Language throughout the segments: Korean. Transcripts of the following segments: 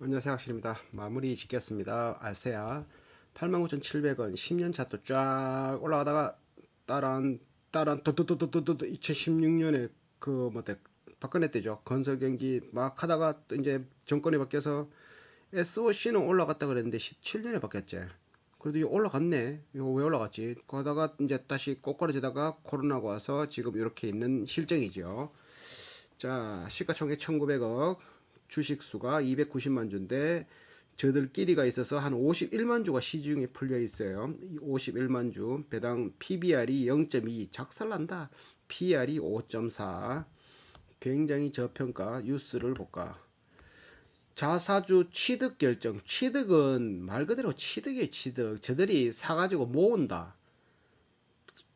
안녕하세요, 학실입니다. 마무리 짓겠습니다. 아세아 89,700원 10년차 또 쫙 올라가다가 따란 또또또또또 2016년에 박근혜 때죠. 건설 경기 막 하다가 또 이제 정권이 바뀌어서 SOC는 올라갔다 그랬는데 17년에 바뀌었지. 그래도 이거 올라갔네. 이거 왜 올라갔지? 그러다가 이제 다시 꼬꾸라지다가 코로나가 와서 지금 이렇게 있는 실정이죠. 자, 시가총액 1900억, 주식수가 290만 주인데 저들끼리가 있어서 한 51만 주가 시중에 풀려 있어요. 51만 주. 배당 PBR이 0.2 작살난다. PR이 5.4. 굉장히 저평가. 뉴스를 볼까? 자사주 취득 결정. 취득은 말 그대로 취득이에요, 취득. 저들이 사가지고 모은다.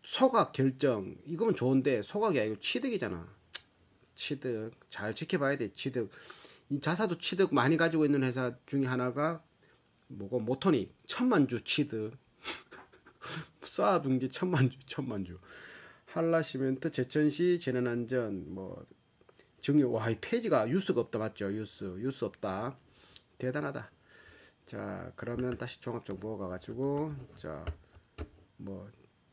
소각 결정. 이거면 좋은데 소각이 아니고 취득이잖아. 취득 잘 지켜봐야 돼. 취득 이 자사도 취득 많이 가지고 있는 회사 중에 하나가 뭐고 모토닉 1000만 주 취득 쌓아둔 게 1000만 주 한라시멘트 제천시 재난안전 뭐 증여 와이 페이지가 뉴스가 없다 맞죠. 뉴스 없다. 대단하다. 자 그러면 다시 종합정보 가가지고 자 뭐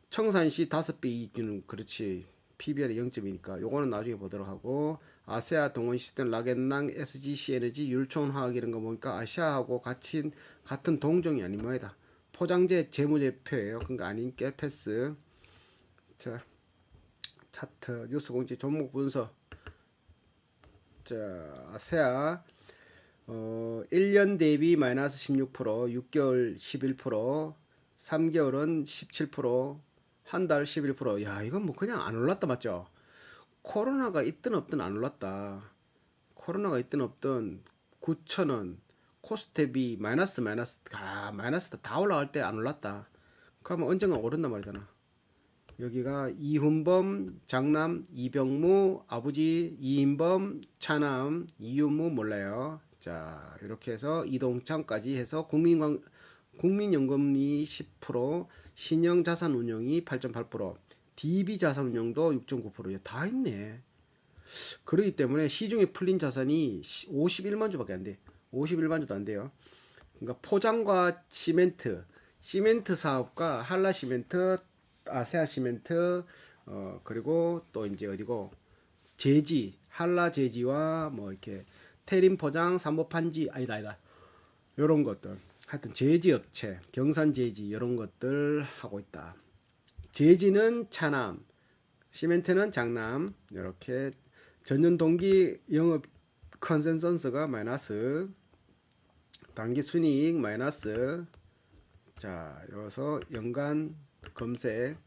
청산시 5배 이익률은 그렇지. PBR이 0.2니까 요거는 나중에 보도록 하고 아세아 동원 시스템 라겐낭 SGC 에너지 율촌화학 이런 거 보니까 아시아하고 같은 동종이 아닌 모양이다. 포장재 재무제표예요. 그러니까 아닌게 패스. 자 차트 뉴스 공지 종목 분석. 자 아세아 1년 대비 마이너스 16%, 6개월 11%, 3개월은 17%, 한 달 11%. 야, 이건 뭐 그냥 안 올랐다 맞죠? 코로나가 있든 없든 안 올랐다. 코로나가 있든 없든 9천원 코스텝이 마이너스 다 올라갈 때 안 올랐다. 그러면 언젠가 오른단 말이잖아. 여기가 이훈범, 장남, 이병무, 아버지, 이인범, 차남, 이윤무 몰라요. 자, 이렇게 해서 이동창까지 해서 국민연금이 10%, 신영자산운용이 8.8%, DB자산운용도 6.9%다 있네. 그렇기 때문에 시중에 풀린 자산이 51만 주밖에 안 돼. 51만 주도 안 돼요. 그러니까 포장과 시멘트 사업과 한라시멘트, 아세아시멘트, 그리고 또 이제 어디고 제지, 한라제지와 뭐 이렇게 태림 포장, 삼보판지 아니다. 요런 것들. 하여튼 제지 업체, 경산제지 이런 것들 하고 있다. 제지는 차남, 시멘트는 장남. 이렇게 전년 동기 영업 컨센서스가 마이너스, 단기 순이익 마이너스. 자, 여기서 연간 검색.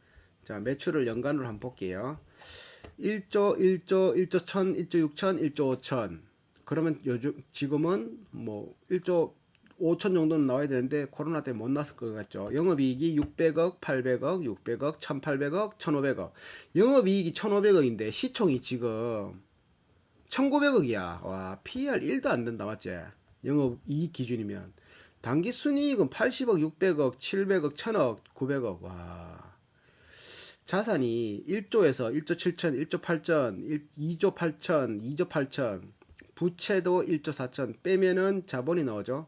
자, 매출을 연간으로 한번 볼게요. 1조, 1조, 1조 1000, 1조 6000, 1조 5000. 그러면 요즘 지금은 뭐 1조 5천 정도는 나와야 되는데 코로나 때문에 못 났을 것 같죠. 영업이익이 600억, 800억, 600억, 1800억, 1500억. 영업이익이 1500억인데 시총이 지금 1900억이야. 와, PER 1도 안 된다 맞지? 영업이익 기준이면. 단기 순이익은 80억, 600억, 700억, 1000억, 900억. 와. 자산이 1조에서 1조 7천, 1조 8천, 2조 8천, 2조 8천. 부채도 1조 4천 빼면은 자본이 나오죠.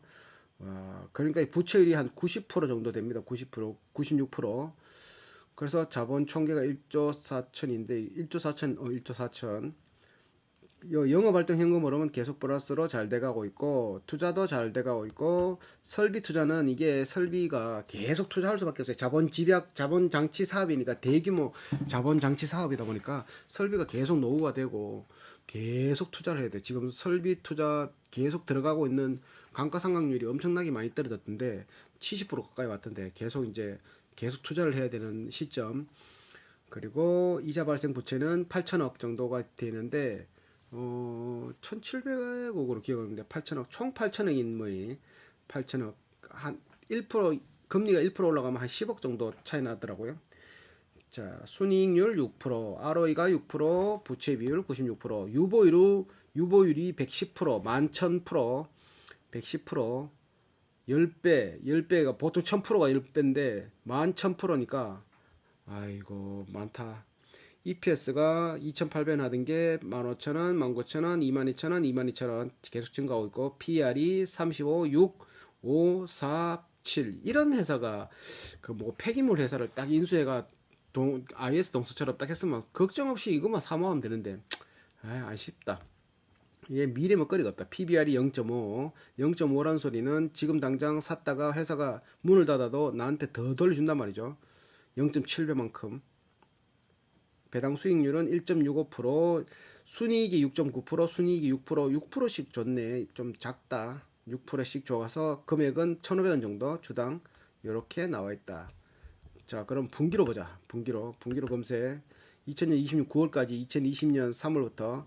그러니까 부채율이 한 90% 정도 됩니다. 90%, 96%. 그래서 자본 총계가 1조 4천인데 1조 4천, 1조 4천. 영업활동 현금으로는 계속 플러스로 잘 돼가고 있고 투자도 잘 돼가고 있고 설비 투자는 이게 설비가 계속 투자할 수밖에 없어요. 자본 집약, 자본 장치 사업이니까 대규모 자본 장치 사업이다 보니까 설비가 계속 노후가 되고 계속 투자를 해야 돼. 지금 설비 투자 계속 들어가고 있는 감가상각률이 엄청나게 많이 떨어졌던데 70% 가까이 왔던데 계속 투자를 해야 되는 시점. 그리고 이자 발생 부채는 8천억 정도가 되는데 1700억으로 기억하는데 8천억 총 8천억 인모이 8천억 한 1% 금리가 1% 올라가면 한 10억 정도 차이 나더라고요. 자, 순이익률 6%, ROE가 6%, 부채 비율 96%, 유보율이 110%, 11,000%, 110%, 10배, 10배가 보통 1000%가 10배인데 11,000%니까 아이고 많다. EPS가 2,800원 하던 게 15,000원, 19,000원, 22,000원, 22,000원 계속 증가하고 있고 PR이 35, 6, 5, 4, 7 이런 회사가 그 뭐 폐기물 회사를 딱 인수해가 IS 동수처럼 딱 했으면 걱정 없이 이것만 사모하면 되는데 아쉽다. 얘 미래 먹거리가 없다. PBR이 0.5, 0.5란 소리는 지금 당장 샀다가 회사가 문을 닫아도 나한테 더 돌려준단 말이죠. 0.7배만큼. 배당 수익률은 1.65%, 순이익이 6.9%, 순이익이 6%, 6%씩 줬네. 좀 작다. 6%씩 줘서 금액은 1,500원 정도 주당 이렇게 나와 있다. 자, 그럼 분기로 보자. 분기로 검색. 2000년 26 9월까지 2020년 3월부터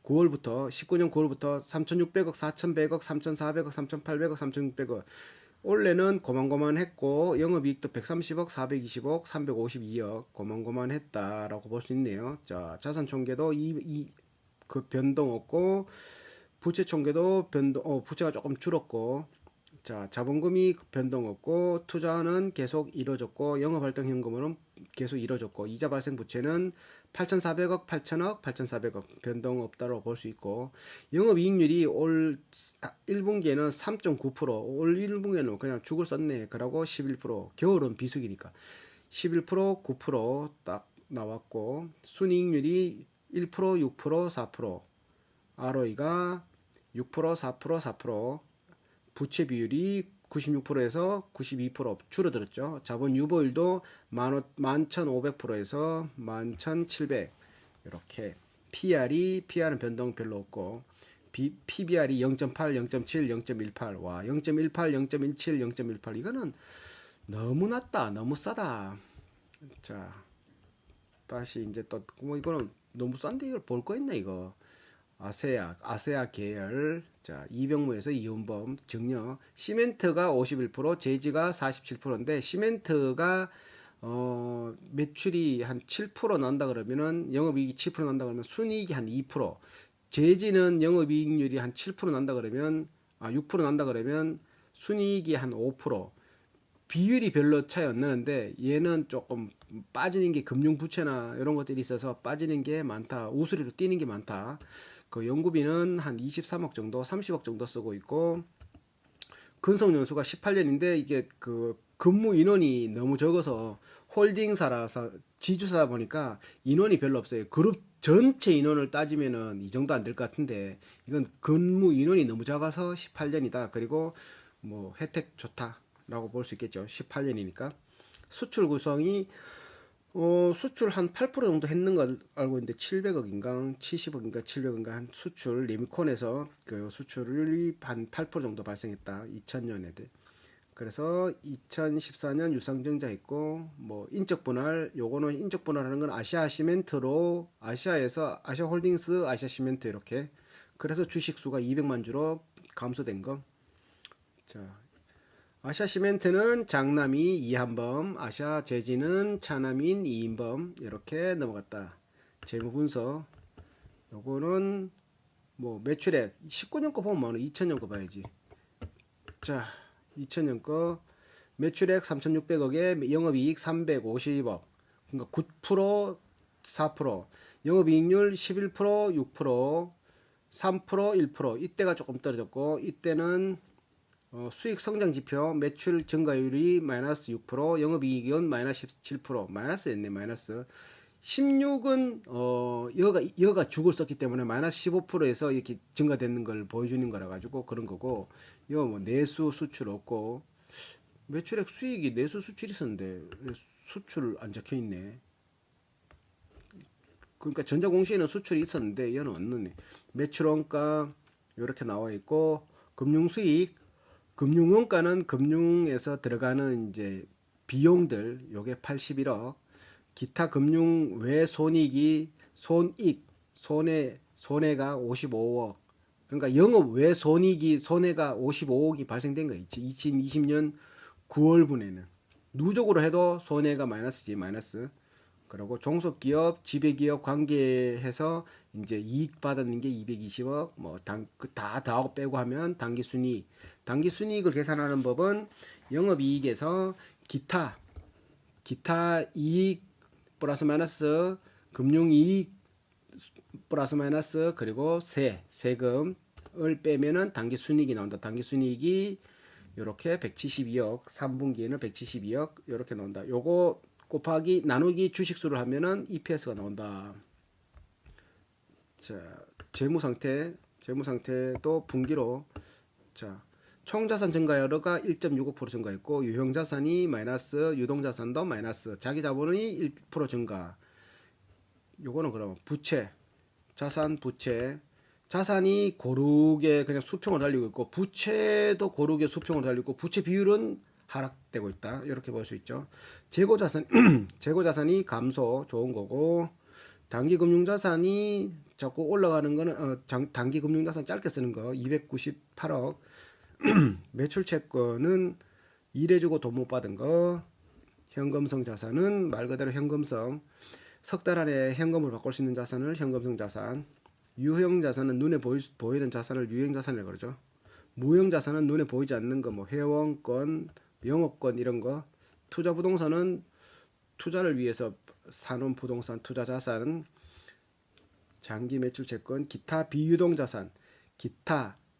9월부터 19년 9월부터 3,600억, 4,100억, 3,400억, 3,800억, 3,600억. 올해는 고만고만했고 영업이익도 130억, 420억, 352억 고만고만했다라고 볼 수 있네요. 자, 자산 총계도 그 변동 없고 부채 총계도 부채가 조금 줄었고 자, 자본금이 변동 없고 투자는 계속 이루어졌고 영업활동 현금은 계속 이루어졌고 이자 발생 부채는 8,400억, 8,000억, 8,400억 변동 없다고 볼 수 있고 영업이익률이 올 1분기에는 3.9%, 올 1분기에는 그냥 죽을 썼네. 그러고 11%, 겨울은 비수기니까 11%, 9%딱 나왔고 순이익률이 1%, 6%, 4%, ROE가 6%, 4%, 4%, 부채 비율이 96%에서 92% 줄어들었죠. 자본 유보율도 11,500%에서 11,700 이렇게 PR은 변동 별로 없고 PBR이 0.8, 0.7, 0.18 와 0.18, 0.17, 0.18 이거는 너무 낮다. 너무 싸다. 자, 다시 이제 또 뭐 이거는 너무 싼데 이걸 볼 거 있나 이거. 아세아 계열. 자, 이병무에서 이윤범 증여. 시멘트가 51%, 제지가 47%인데 시멘트가 매출이 한 7% 난다 그러면은 영업이익이 7% 난다 그러면 순이익이 한 2%. 제지는 영업이익률이 한 7% 난다 그러면 6% 난다 그러면 순이익이 한 5%. 비율이 별로 차이 안 나는데 얘는 조금 빠지는 게 금융 부채나 이런 것들이 있어서 빠지는 게 많다. 우수리로 뛰는 게 많다. 그 연구비는 한 23억 정도, 30억 정도 쓰고 있고 근속 연수가 18년인데 이게 그 근무 인원이 너무 적어서 홀딩사라서 지주사다 보니까 인원이 별로 없어요. 그룹 전체 인원을 따지면은 이 정도 안 될 것 같은데 이건 근무 인원이 너무 작아서 18년이다. 그리고 뭐 혜택 좋다라고 볼 수 있겠죠. 18년이니까 수출 구성이 수출 한 8% 정도 했는 거 알고 있는데 700억인가 70억인가 700억인가 한 수출 리미콘에서 그 수출이 한 8% 정도 발생했다. 2000년에. 그래서 2014년 유상증자 했고 뭐 인적 분할 요거는 인적 분할하는 건 아시아 시멘트로 아시아에서 아시아 홀딩스 아시아 시멘트 이렇게 그래서 주식 수가 200만 주로 감소된 거. 자, 아시아 시멘트는 장남이 이한범, 아시아 제지는 차남인 이인범 이렇게 넘어갔다. 재무 분석. 요거는 뭐 매출액 19년 거 보면 2000년 거 봐야지. 자, 2000년 거 매출액 3,600억에 영업이익 350억. 그러니까 9%, 4%. 영업이익률 11%, 6%, 3%, 1%. 이때가 조금 떨어졌고 이때는 수익 성장 지표 매출 증가율이 마이너스 6%, 영업이익은 마이너스 17%, 마이너스였네. 마이너스 16은 여가 죽을 썼기 때문에 마이너스 15%에서 이렇게 증가되는 걸 보여주는 거라 가지고 그런 거고 이거 뭐 내수 수출 없고 매출액 수익이 내수 수출이 있었는데 수출 안 적혀 있네. 그러니까 전자공시에는 수출이 있었는데 얘는 없네. 매출 원가 이렇게 나와 있고 금융 수익 금융원가는 금융에서 들어가는 이제 비용들 요게 81억 기타 금융 외 손익이 손해가 55억 그러니까 영업 외 손해가 55억이 발생된 거예요. 2020년 9월분에는 누적으로 해도 손해가 마이너스지 마이너스. 그리고 종속기업, 지배기업 관계해서 이제 이익 받았는 게 220억, 다 더하고 빼고 하면 당기순이익을 계산하는 법은 영업이익에서 기타 이익 플러스 마이너스 금융이익 플러스 마이너스 그리고 세금을 빼면은 당기순이익이 나온다. 당기순이익이 이렇게 172억, 3분기에는 172억 이렇게 나온다. 요거 곱하기 나누기 주식수를 하면은 EPS가 나온다. 자, 재무상태도 분기로 자, 총자산 증가율가 1.65% 증가했고 유형자산이 마이너스, 유동자산도 마이너스, 자기자본이 1% 증가. 요거는 그럼 부채, 자산, 부채, 자산이 고르게 그냥 수평을 달리고 있고 부채도 고르게 수평을 달리고 부채 비율은 하락되고 있다. 이렇게 볼 수 있죠. 재고자산, 재고자산이 감소, 좋은 거고 단기금융자산이 자꾸 올라가는 거는 단기금융자산 짧게 쓰는 거 298억 매출 채권은 일해주고 돈 못 받은 거 현금성 자산은 말 그대로 현금성 석 달 안에 현금을 바꿀 수 있는 자산을 현금성 자산 유형 자산은 눈에 보이는 자산을 유형 자산이라고 그러죠. 무형 자산은 눈에 보이지 않는 거 뭐 회원권 영업권 이런 거 투자 부동산은 투자를 위해서 사놓은 부동산 투자 자산 장기 매출 채권 기타 비유동 자산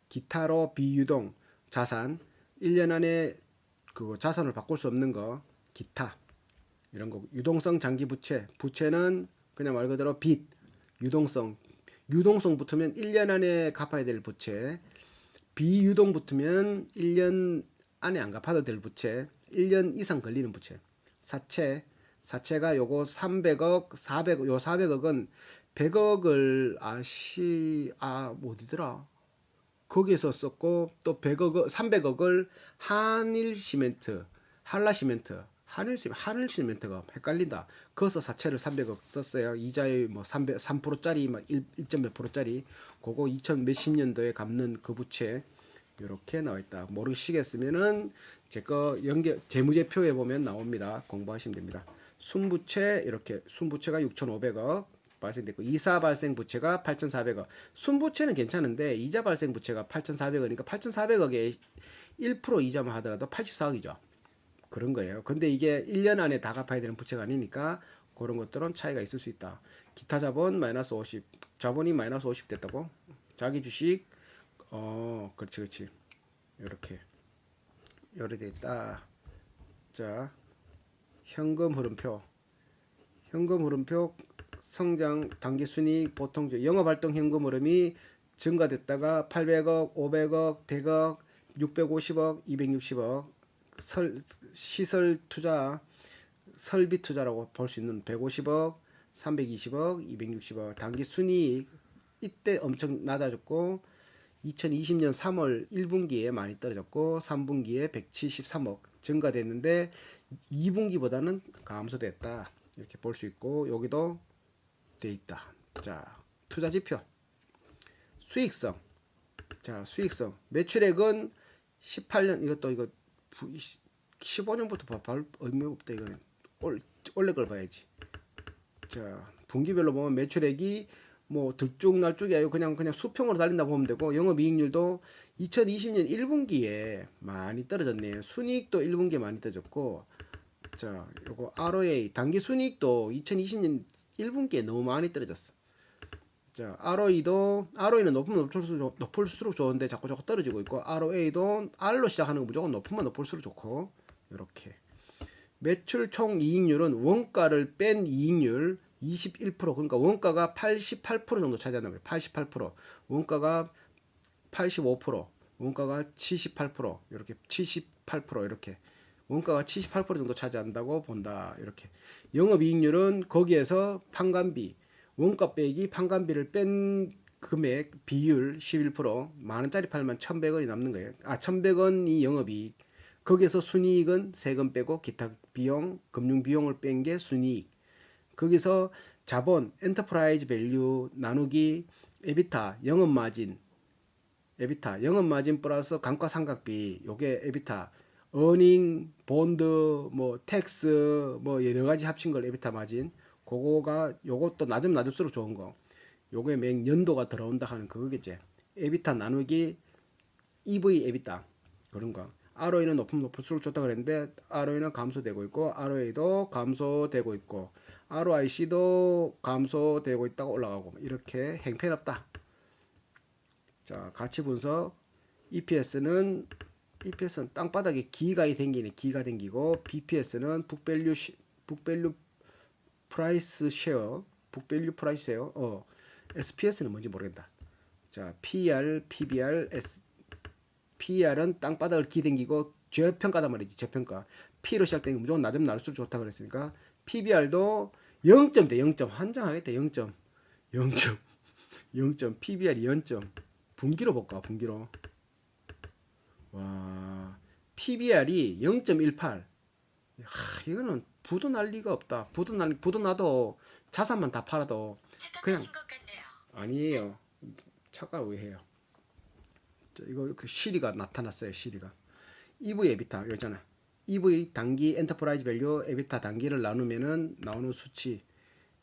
기타로 비유동 자산 1년 안에 그 자산을 바꿀 수 없는 거 기타 이런 거 유동성 장기 부채는 그냥 말 그대로 빚 유동성 붙으면 1년 안에 갚아야 될 부채 비유동 붙으면 1년 안에 안 갚아도 될 부채 1년 이상 걸리는 부채 사채가 요거 300억 400억 요 400억은 100억을 어디더라 거기에서 썼고 또 100억 300억을 한일시멘트 한라시멘트 하늘시멘트가 헷갈린다. 거기서 사채를 300억 썼어요. 이자에 뭐 3%짜리 막 1몇 %짜리 그거 2000 몇십 년도에 갚는 그 부채 이렇게 나와 있다. 모르시겠으면은 제 거 재무제표에 보면 나옵니다. 공부하시면 됩니다. 순부채 이렇게 순부채가 6,500억 발생됐고 이사 발생 부채가 8,400억. 순부채는 괜찮은데 이자 발생 부채가 8,400억이니까 8,400억에 1% 이자만 하더라도 84억이죠. 그런 거예요. 근데 이게 1년 안에 다 갚아야 되는 부채가 아니니까 그런 것들은 차이가 있을 수 있다. 기타 자본 마이너스 50. 자본이 마이너스 50 됐다고? 자기 주식 그렇지. 이렇게 돼 있다. 자, 현금 흐름표 성장 단기 순이익 보통 영업 활동 현금 흐름이 증가됐다가 800억, 500억, 100억, 650억, 260억 시설 투자 설비 투자라고 볼 수 있는 150억, 320억, 260억 단기 순이익 이때 엄청 낮아졌고 2020년 3월 1분기에 많이 떨어졌고 3분기에 173억 증가됐는데 2분기보다는 감소됐다. 이렇게 볼 수 있고 여기도 돼 있다. 자, 투자 지표. 수익성. 자, 수익성. 매출액은 18년 이거 15년부터 별 의미 없다. 이거는 원래 걸 봐야지. 자, 분기별로 보면 매출액이 뭐 들쭉날쭉이 아니고 그냥 수평으로 달린다 보면 되고 영업이익률도 2020년 1분기에 많이 떨어졌네요. 순이익도 1분기에 많이 떨어졌고 자, 요거 ROA 단기 순이익도 2020년 1분기에 너무 많이 떨어졌어. 자, ROE는 높을수록 좋은데 자꾸 떨어지고 있고 ROA도 R로 시작하는 거 무조건 높으면 높을수록 좋고 이렇게 매출 총 이익률은 원가를 뺀 이익률 21% 그러니까 원가가 88% 정도 차지한단 말이에요. 88% 원가가 85% 원가가 78% 이렇게 78% 이렇게 원가가 78% 정도 차지한다고 본다. 이렇게 영업이익률은 거기에서 판관비 원가 빼기 판관비를 뺀 금액 비율 11% 만원짜리 팔면 1,100원이 남는 거예요. 1,100원이 영업이익 거기에서 순이익은 세금 빼고 기타 비용 금융 비용을 뺀 게 순이익 거기서 자본 엔터프라이즈 밸류 나누기 에비타 영업마진 플러스 감가상각비 요게 에비타 어닝 본드 뭐 텍스 뭐 여러 가지 합친 걸 에비타 마진 그거가 요것도 낮으면 낮을수록 좋은 거 요게 맹 연도가 들어온다 하는 그거겠지. 에비타 나누기 EV 에비타 그런 거. ROE는 높을수록 좋다 그랬는데 ROE는 감소되고 있고 ROA도 감소되고 있고 ROIC도 감소되고 있다가 올라가고 이렇게 행편없다. 자, 가치 분석. EPS는 땅바닥에 기가 댕기네. 기가 댕기고 BPS는 북밸류 프라이스 쉐어, 북밸류 프라이스 쉐어. SPS는 뭔지 모르겠다. 자, PER, PBR, PER은 땅바닥을 기댕기고 저평가단 말이지. 저평가. P로 시작된 게 무조건 낮으면 낮을수록 좋다 그랬으니까 PBR도 0점대 0점 환장하겠다. 0점 0점 0점 PBR이 0점. 분기로 볼까? 분기로. 와, PBR이 0.18. 이거는 부도 날 리가 없다. 부도 나도 자산만 다 팔아도 그냥 착각하신 것 같네요. 아니에요. 착각 왜 해요? 이거 그 시리가 나타났어요. 시리가 EV 에비타 여기잖아. EV 단기 엔터프라이즈 밸류 에비타 단기를 나누면은 나오는 수치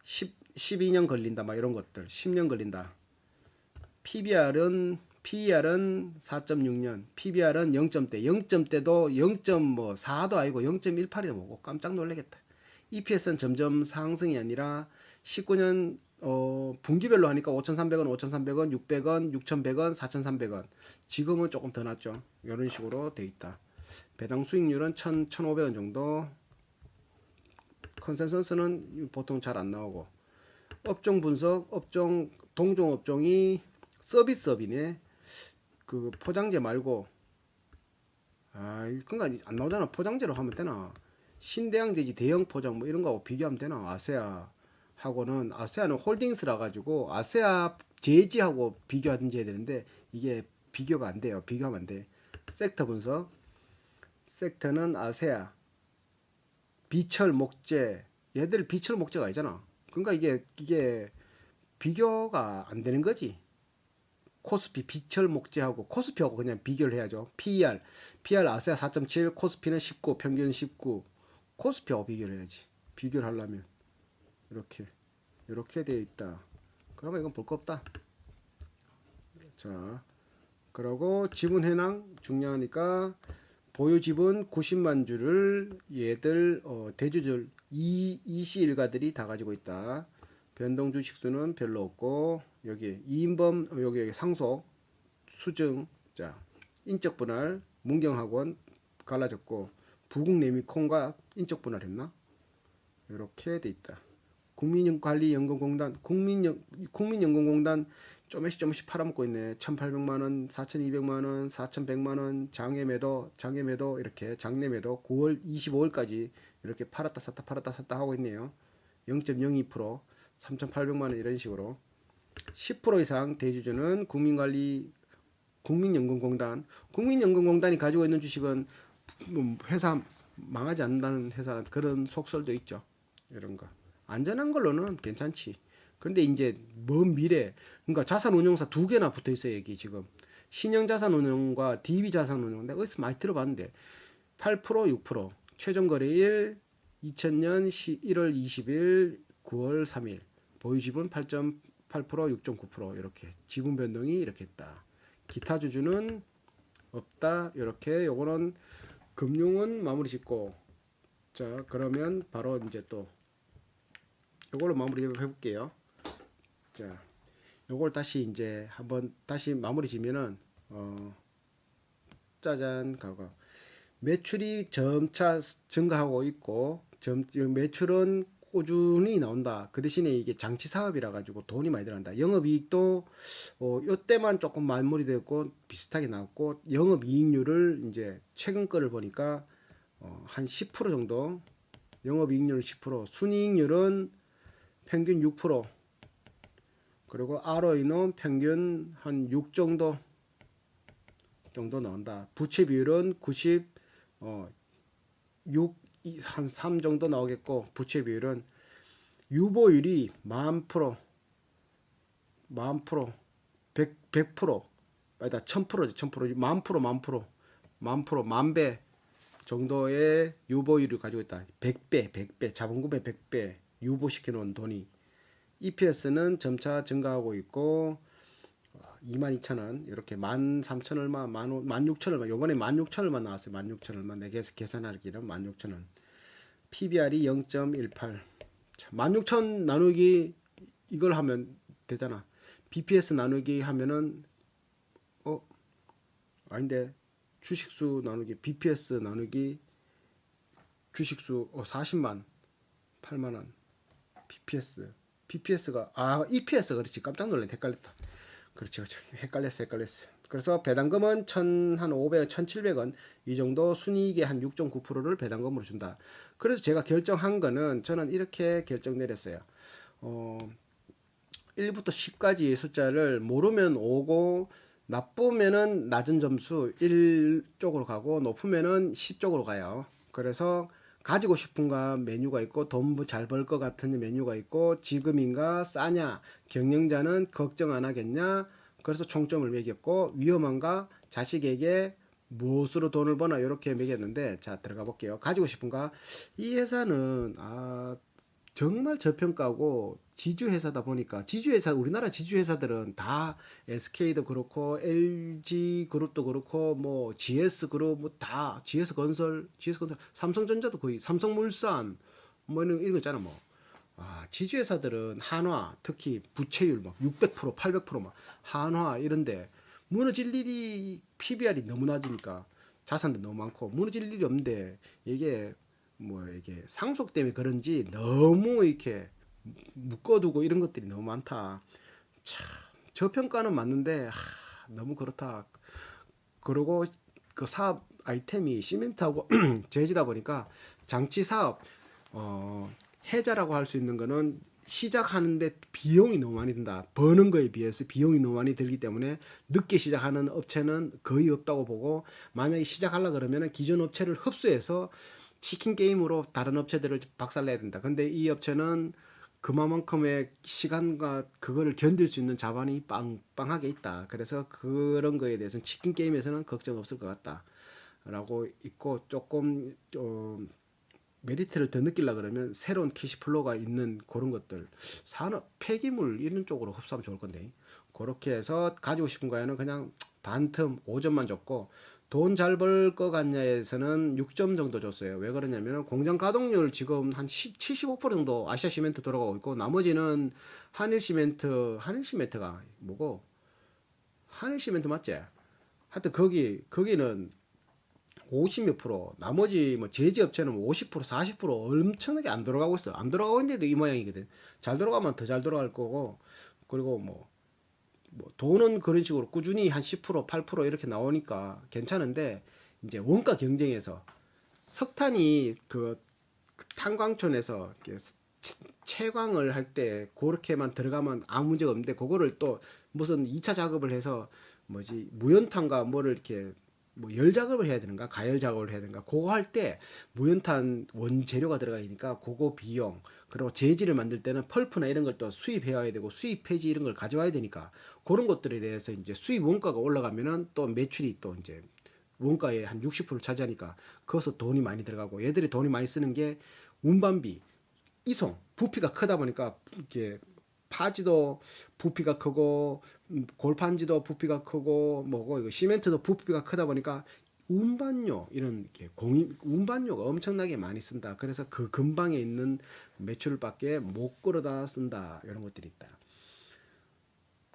12년 걸린다 막 이런 것들 10년 걸린다. PER은 4.6년, PBR은 0점대, 0점대도 0.4도 아니고 0.18이다 뭐고 깜짝 놀라겠다. EPS는 점점 상승이 아니라 19년 분기별로 하니까 5,300원, 5,300원, 600원, 6,100원, 4,300원. 지금은 조금 더 낮죠. 이런 식으로 돼 있다. 배당 수익률은 1,500원 정도. 컨센서스는 보통 잘 안 나오고. 업종 분석, 동종 업종이 서비스업이네. 그 포장재 말고 그러니까 안 나오잖아. 포장재로 하면 되나? 신대양재지 대형 포장 뭐 이런 거하고 비교하면 되나? 아세아는 홀딩스라 가지고 아세아 제지하고 비교하든지 해야 되는데 이게 비교가 안 돼요. 비교하면 안 돼. 섹터 분석. 섹터는 아세아 비철 목재 얘들 비철 목재가 아니잖아. 그러니까 이게 비교가 안 되는 거지. 코스피 비철 목재하고 코스피하고 그냥 비교를 해야죠. PER 아세아 4.7, 코스피는 19, 평균 19. 코스피하고 비교를 해야지. 비교를 하려면 이렇게 되어 있다. 그러면 이건 볼 거 없다. 자, 그러고 지분 현황 중요하니까 보유 지분 90만 주를 얘들 대주주 이시 일가들이 다 가지고 있다. 변동 주식수는 별로 없고 여기 이인범 여기 상속 수증 자 인적 분할 문경학원 갈라졌고 부국내미콘과 인적 분할했나 이렇게 돼 있다. 국민관리연금공단 국민연금공단 조금씩 팔아먹고 있네. 1,800만 원, 4,200만 원, 4,100만 원 장외매도 이렇게 장내매도 9월 25일까지 이렇게 팔았다 샀다 하고 있네요. 0.02% 3,800만 원 이런 식으로 10% 이상 대주주는 국민연금공단이 가지고 있는 주식은 회사 망하지 않는다는 회사 그런 속설도 있죠. 이런 거 안전한 걸로는 괜찮지. 근데 이제 먼 미래 그러니까 자산운용사 두 개나 붙어 있어요. 여기 지금 신영자산운용과 DB자산운용 내가 어디서 많이 들어봤는데 8% 6% 최종 거래일 2000년 1월 20일 9월 3일 보유지분 8.8% 6.9% 이렇게 지분 변동이 이렇게 있다. 기타 주주는 없다. 이렇게 요거는 금융은 마무리 짓고 자 그러면 바로 이제 또 요걸로 마무리 해볼게요. 자 요걸 다시 이제 한번 다시 마무리 지면은 짜잔 가고 매출이 점차 증가하고 있고 매출은 꾸준히 나온다. 그 대신에 이게 장치 사업이라 가지고 돈이 많이 들어간다. 영업이익도 요때만 조금 마무리되고 비슷하게 나왔고 영업이익률을 이제 최근 거를 보니까 한 10% 정도 영업이익률 10% 순이익률은 평균 6% 그리고 ROE는 평균 한 6 정도 나온다. 부채 비율은 6 한 3 정도 나오겠고 부채 비율은 유보율이 10,000% 100% 아니다 1000%지 1000% 10,000배 정도의 유보율을 가지고 있다. 100배 자본금의 100배 유보시켜 놓은 돈이 EPS는 점차 증가하고 있고 22,000원 이렇게 13,000 얼마 16,000 얼마 요번에 16,000 얼마 나왔어요. 16,000 얼마 내가 계산하기는 16,000원 PBR이 0.18 16,000 나누기 이걸 하면 되잖아. BPS 나누기 하면은 아닌데 주식수 나누기 BPS 나누기 주식수 40만 8만원 BPS가 EPS 그렇지. 깜짝 놀래. 헷갈렸다. 그렇지. 헷갈렸어. 그래서 배당금은 1,500원, 1,700원 이 정도 순이익의 한 6.9%를 배당금으로 준다. 그래서 제가 결정한 거는 저는 이렇게 결정 내렸어요. 1부터 10까지 숫자를 모르면 5고 나쁘면은 낮은 점수 1 쪽으로 가고 높으면은 10 쪽으로 가요. 그래서 가지고 싶은가 메뉴가 있고 돈 잘 벌 것 같은 메뉴가 있고 지금인가 싸냐 경영자는 걱정 안 하겠냐 그래서 총점을 매겼고 위험한가 자식에게 무엇으로 돈을 버나 이렇게 매겼는데 자 들어가 볼게요. 가지고 싶은가 이 회사는 정말 저평가고 지주회사다 보니까 지주회사 우리나라 지주회사들은 다 SK도 그렇고 LG 그룹도 그렇고 뭐 GS 그룹 뭐 다 GS 건설 삼성전자도 거의 삼성물산 뭐 이런 거 있잖아 뭐. 지주회사들은 한화 특히 부채율 막 600% 800%막 한화 이런데 무너질 일이 PBR이 너무 낮으니까 자산도 너무 많고 무너질 일이 없는데 이게 이게 상속 때문에 그런지 너무 이렇게 묶어두고 이런 것들이 너무 많다. 참 저평가는 맞는데 너무 그렇다. 그리고 그 사업 아이템이 시멘트하고 제지다 보니까 장치 사업 해자라고 할 수 있는 거는 시작하는데 비용이 너무 많이 든다. 버는 거에 비해서 비용이 너무 많이 들기 때문에 늦게 시작하는 업체는 거의 없다고 보고 만약에 시작하려 그러면 기존 업체를 흡수해서 치킨 게임으로 다른 업체들을 박살내야 된다. 근데 이 업체는 그만큼의 시간과 그거를 견딜 수 있는 자본이 빵빵하게 있다. 그래서 그런 거에 대해서는 치킨 게임에서는 걱정 없을 것 같다. 라고 있고 조금 메리트를 더 느끼려 그러면 새로운 캐시플로우가 있는 그런 것들 산업 폐기물 이런 쪽으로 흡수하면 좋을 건데 그렇게 해서 가지고 싶은 거에는 그냥 반틈 5점만 줬고 돈 잘 벌 것 같냐에서는 6점 정도 줬어요. 왜 그러냐면 공장 가동률 지금 한 75% 정도 아시아 시멘트 돌아가고 있고 나머지는 한일 시멘트가 뭐고 한일 시멘트 맞지? 하여튼 거기는 50 몇 프로, 나머지 뭐 제지업체는 50% 40% 엄청나게 안 돌아가고 있어. 안 돌아가고 있는데도 이 모양이거든. 잘 돌아가면 더 잘 돌아갈 거고, 그리고 뭐 돈은 그런 식으로 꾸준히 한 10% 8% 이렇게 나오니까 괜찮은데 이제 원가 경쟁에서 석탄이 그 탄광촌에서 채광을 할 때 그렇게만 들어가면 아무 문제가 없는데 그거를 또 무슨 2차 작업을 해서 무연탄과 뭐를 이렇게 뭐 열 작업을 해야 되는가 가열 작업을 해야 되는가 그거 할 때 무연탄 원재료가 들어가니까 그거 비용 그리고 재질을 만들 때는 펄프나 이런 걸 또 수입해 와야 되고 수입 폐지 이런 걸 가져와야 되니까 그런 것들에 대해서 이제 수입 원가가 올라가면은 또 매출이 또 이제 원가의 한 60%를 차지하니까 거기서 돈이 많이 들어가고 얘들이 돈이 많이 쓰는 게 운반비 이송 부피가 크다 보니까 이렇게 파지도 부피가 크고 골판지도 부피가 크고 뭐고 이거 시멘트도 부피가 크다 보니까 운반료 이런 공인 운반료가 엄청나게 많이 쓴다. 그래서 그 근방에 있는 매출밖에 못 끌어다 쓴다. 이런 것들이 있다.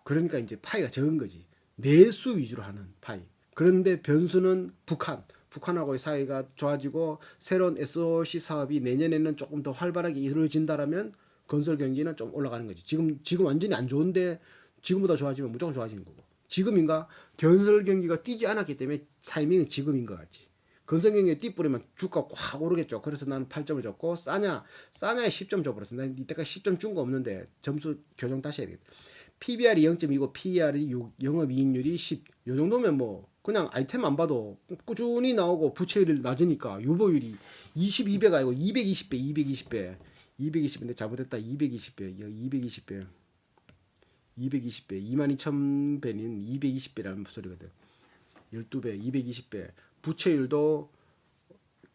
그러니까 이제 파이가 적은 거지. 내수 위주로 하는 파이. 그런데 변수는 북한하고의 사이가 좋아지고 새로운 SOC 사업이 내년에는 조금 더 활발하게 이루어진다라면 건설 경기는 좀 올라가는 거지. 지금 완전히 안 좋은데 지금보다 좋아지면 무조건 좋아지는 거고. 지금인가 건설 경기가 뛰지 않았기 때문에 타이밍은 지금인 것 같지. 건설 경기에 띠뿌리면 주가 확 오르겠죠. 그래서 나는 8점을 줬고 싸냐에 10점 줘버렸어. 난 이때까지 10점 준 거 없는데 점수 교정 다시 해야 되겠다. PBR이 0.2고 PER이 6, 영업이익률이 10. 요 정도면 뭐 그냥 아이템 안 봐도 꾸준히 나오고 부채율이 낮으니까 유보율이 22배가 아니고 220배 220배인데 잘못했다. 220배 220배 22,000배는 220배라는 소리거든. 12배 220배 부채율도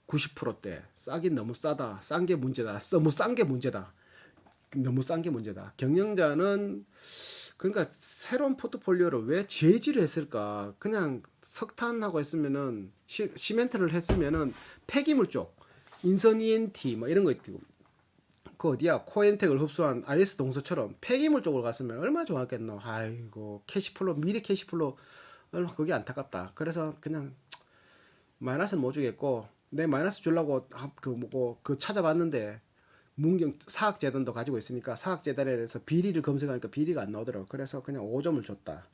90%대 싸긴 너무 싸다. 싼 게 문제다. 너무 싼 게 문제다. 너무 싼 게 문제다. 경영자는 그러니까 새로운 포트폴리오를 왜 제지를 했을까? 그냥 석탄하고 했으면은 시멘트를 했으면은 폐기물 쪽 인선 ENT 뭐 이런 거 있고 그 어디야 코엔텍을 흡수한 IS 동서처럼 폐기물 쪽으로 갔으면 얼마나 좋았겠노. 아이고 캐시플로 미리 캐시플로 얼마 그게 안타깝다. 그래서 그냥 마이너스는 못 주겠고 내 마이너스 주려고 그 찾아봤는데 문경 사학재단도 가지고 있으니까 사학재단에 대해서 비리를 검색하니까 비리가 안 나오더라고. 그래서 그냥 5점을 줬다.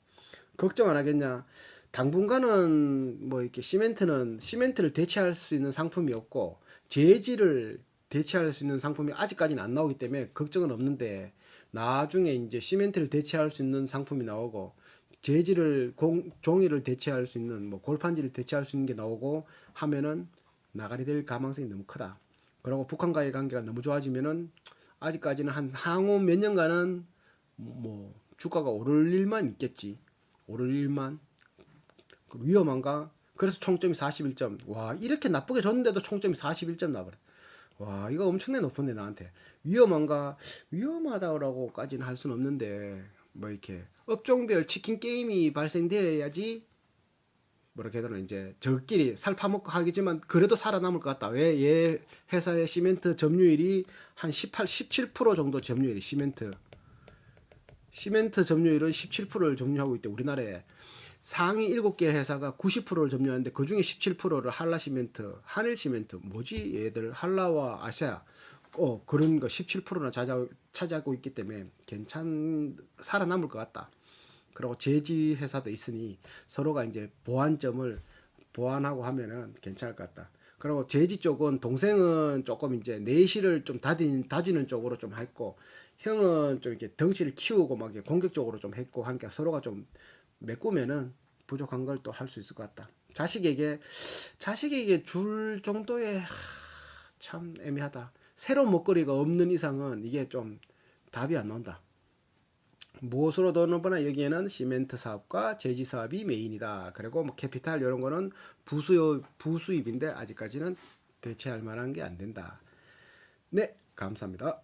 걱정 안 하겠냐? 당분간은 뭐 이렇게 시멘트를 대체할 수 있는 상품이 없고 재질을 대체할 수 있는 상품이 아직까지는 안 나오기 때문에 걱정은 없는데 나중에 이제 시멘트를 대체할 수 있는 상품이 나오고 종이를 대체할 수 있는 뭐 골판지를 대체할 수 있는 게 나오고 하면은 나가리 될 가망성이 너무 크다. 그리고 북한과의 관계가 너무 좋아지면은 아직까지는 한 향후 몇 년간은 뭐 주가가 오를 일만 있겠지. 오를 일만. 위험한가? 그래서 총점이 41점. 와, 이렇게 나쁘게 줬는데도 총점이 41점 나버려. 와, 이거 엄청나게 높은데 나한테. 위험한가? 위험하다고까지는 할 수는 없는데 뭐 이렇게 업종별 치킨 게임이 발생되어야지 뭐라 해야 되나 이제 저끼리 살 파먹고 하겠지만 그래도 살아남을 것 같다. 왜 얘 회사의 시멘트 점유율이 한 18, 17% 정도 점유율이 시멘트 점유율은 17%를 점유하고 있대. 우리나라에 상위 7개 회사가 90%를 점유하는데 그 중에 17%를 한라시멘트, 한일시멘트, 뭐지 얘들 한라와 아시아 그런 거 17%나 차지하고 있기 때문에 살아남을 것 같다. 그리고 제지 회사도 있으니 서로가 이제 보완점을 보완하고 하면은 괜찮을 것 같다. 그리고 제지 쪽은 동생은 조금 이제 내실을 좀 다지는 쪽으로 좀 했고 형은 좀 이렇게 덩치를 키우고 막 공격적으로 좀 했고 하니까 서로가 좀 메꾸면은 부족한 걸 또 할 수 있을 것 같다. 자식에게 줄 정도의 참 애매하다. 새로운 먹거리가 없는 이상은 이게 좀 답이 안 나온다. 무엇으로 돈을 버나 여기에는 시멘트 사업과 제지 사업이 메인이다. 그리고 뭐 캐피탈 이런 거는 부수입인데 아직까지는 대체할 만한 게 안 된다. 네, 감사합니다.